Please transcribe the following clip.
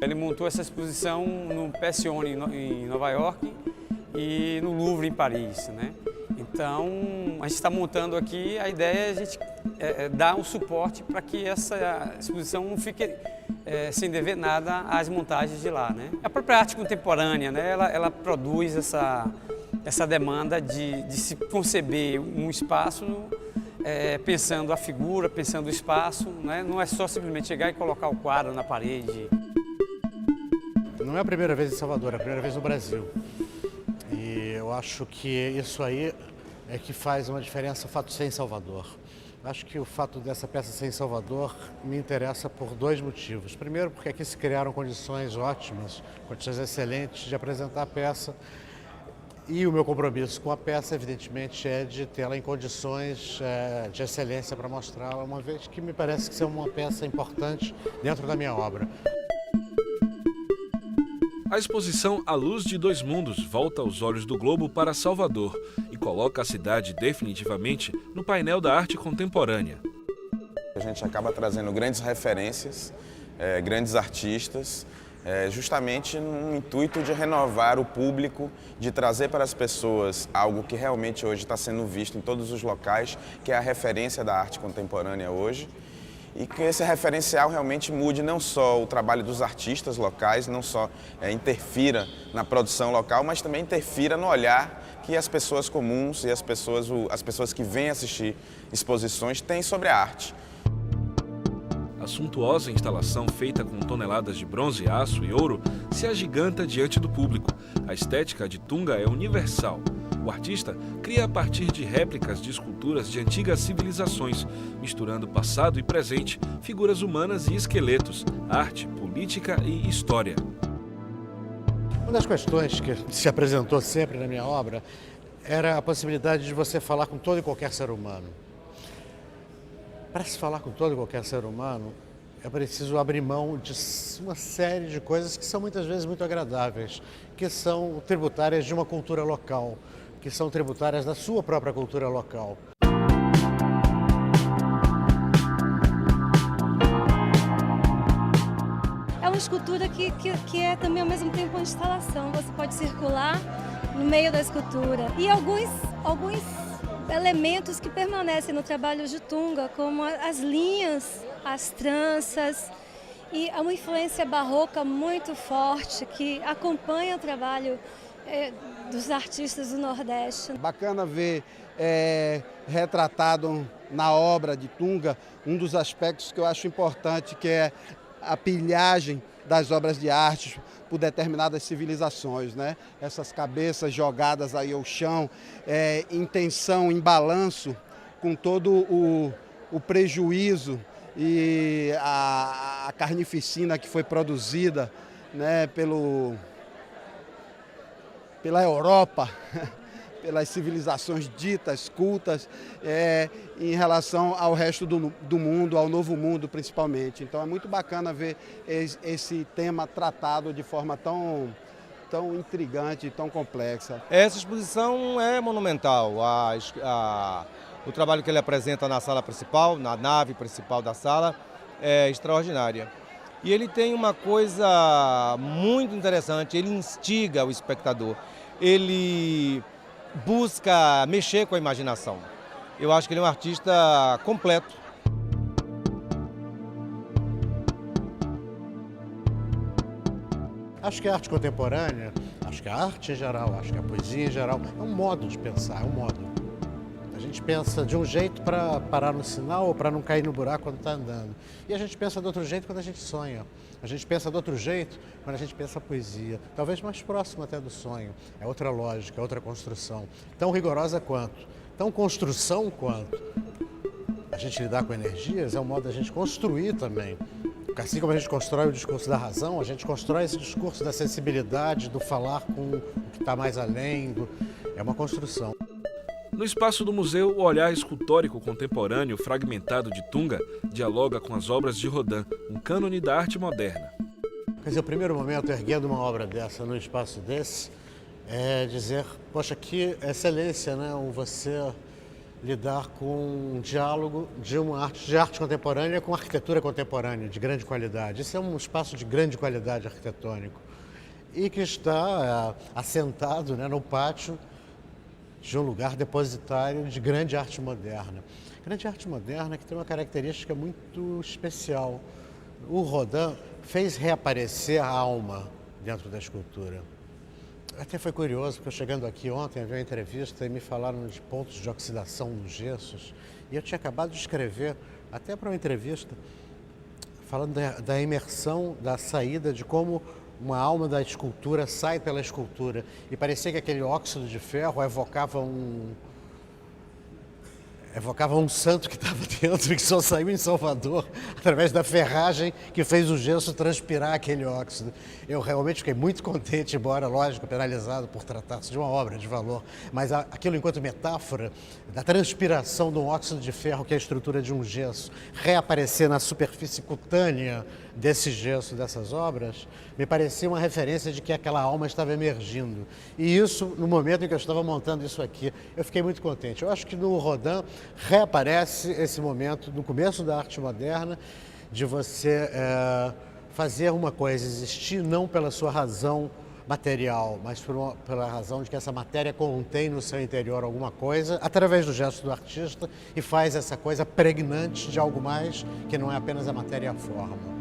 Ele montou essa exposição no PSON em Nova York e no Louvre em Paris, né? Então, a gente está montando aqui, a ideia é a gente dar um suporte para que essa exposição não fique sem dever nada às montagens de lá, né? A própria arte contemporânea, né? Ela produz essa demanda de se conceber um espaço pensando a figura, pensando o espaço, né? Não é só simplesmente chegar e colocar o quadro na parede. Não é a primeira vez em Salvador, é a primeira vez no Brasil. E eu acho que isso aí é que faz uma diferença, o fato de ser em Salvador. Acho que o fato dessa peça ser em Salvador me interessa por dois motivos. Primeiro, porque aqui se criaram condições ótimas, condições excelentes de apresentar a peça. E o meu compromisso com a peça, evidentemente, é de tê-la em condições de excelência para mostrá-la, uma vez que me parece que é uma peça importante dentro da minha obra. A exposição A Luz de Dois Mundos volta os olhos do globo para Salvador e coloca a cidade definitivamente no painel da arte contemporânea. A gente acaba trazendo grandes referências, grandes artistas, justamente no intuito de renovar o público, de trazer para as pessoas algo que realmente hoje está sendo visto em todos os locais, que é a referência da arte contemporânea hoje. E que esse referencial realmente mude não só o trabalho dos artistas locais, não só interfira na produção local, mas também interfira no olhar que as pessoas comuns e as pessoas que vêm assistir exposições têm sobre a arte. A suntuosa instalação feita com toneladas de bronze, aço e ouro se agiganta diante do público. A estética de Tunga é universal. O artista cria a partir de réplicas de esculturas de antigas civilizações, misturando passado e presente, figuras humanas e esqueletos, arte, política e história. Uma das questões que se apresentou sempre na minha obra era a possibilidade de você falar com todo e qualquer ser humano. Para se falar com todo e qualquer ser humano, é preciso abrir mão de uma série de coisas que são muitas vezes muito agradáveis, que são tributárias de uma cultura local, que são tributárias da sua própria cultura local. É uma escultura que é também ao mesmo tempo uma instalação. Você pode circular no meio da escultura. E alguns elementos que permanecem no trabalho de Tunga, como as linhas, as tranças, e há uma influência barroca muito forte que acompanha o trabalho dos artistas do Nordeste. Bacana ver retratado na obra de Tunga um dos aspectos que eu acho importante, que é a pilhagem das obras de arte por determinadas civilizações, né? Essas cabeças jogadas aí ao chão, em tensão, em balanço, com todo o prejuízo e a carnificina que foi produzida, né, pela Europa, pelas civilizações ditas, cultas, em relação ao resto do mundo, ao Novo Mundo principalmente. Então é muito bacana ver esse tema tratado de forma tão intrigante e tão complexa. Essa exposição é monumental. O trabalho que ele apresenta na sala principal, na nave principal da sala, é extraordinária. E ele tem uma coisa muito interessante, ele instiga o espectador, ele busca mexer com a imaginação. Eu acho que ele é um artista completo. Acho que a arte contemporânea, acho que a arte em geral, acho que a poesia em geral, é um modo de pensar, é um modo. A gente pensa de um jeito para parar no sinal ou para não cair no buraco quando está andando. E a gente pensa de outro jeito quando a gente sonha. A gente pensa de outro jeito quando a gente pensa a poesia. Talvez mais próximo até do sonho. É outra lógica, é outra construção. Tão rigorosa quanto, tão construção quanto. A gente lidar com energias é um modo da gente construir também. Assim como a gente constrói o discurso da razão, a gente constrói esse discurso da sensibilidade, do falar com o que está mais além. É uma construção. No espaço do museu, o olhar escultórico contemporâneo fragmentado de Tunga dialoga com as obras de Rodin, um cânone da arte moderna. Quer dizer, o primeiro momento, erguendo uma obra dessa num espaço desse, é dizer, poxa, que excelência, né? Você lidar com um diálogo de uma arte contemporânea com arquitetura contemporânea de grande qualidade. Esse é um espaço de grande qualidade arquitetônico e que está assentado, né, no pátio de um lugar depositário de grande arte moderna. Grande arte moderna que tem uma característica muito especial. O Rodin fez reaparecer a alma dentro da escultura. Até foi curioso, porque eu chegando aqui ontem, havia uma entrevista e me falaram de pontos de oxidação nos gessos. E eu tinha acabado de escrever, até para uma entrevista, falando da imersão, da saída, de como uma alma da escultura sai pela escultura. E parecia que aquele óxido de ferro evocava um santo que estava dentro e que só saiu em Salvador através da ferragem que fez o gesso transpirar aquele óxido. Eu realmente fiquei muito contente, embora, lógico, penalizado por tratar-se de uma obra de valor, mas aquilo enquanto metáfora da transpiração de um óxido de ferro, que é a estrutura de um gesso, reaparecer na superfície cutânea desse gesso, dessas obras, me parecia uma referência de que aquela alma estava emergindo. E isso, no momento em que eu estava montando isso aqui, eu fiquei muito contente. Eu acho que no Rodin reaparece esse momento, no começo da arte moderna, de você fazer uma coisa existir não pela sua razão material, mas pela razão de que essa matéria contém no seu interior alguma coisa, através do gesto do artista, e faz essa coisa pregnante de algo mais que não é apenas a matéria e a forma.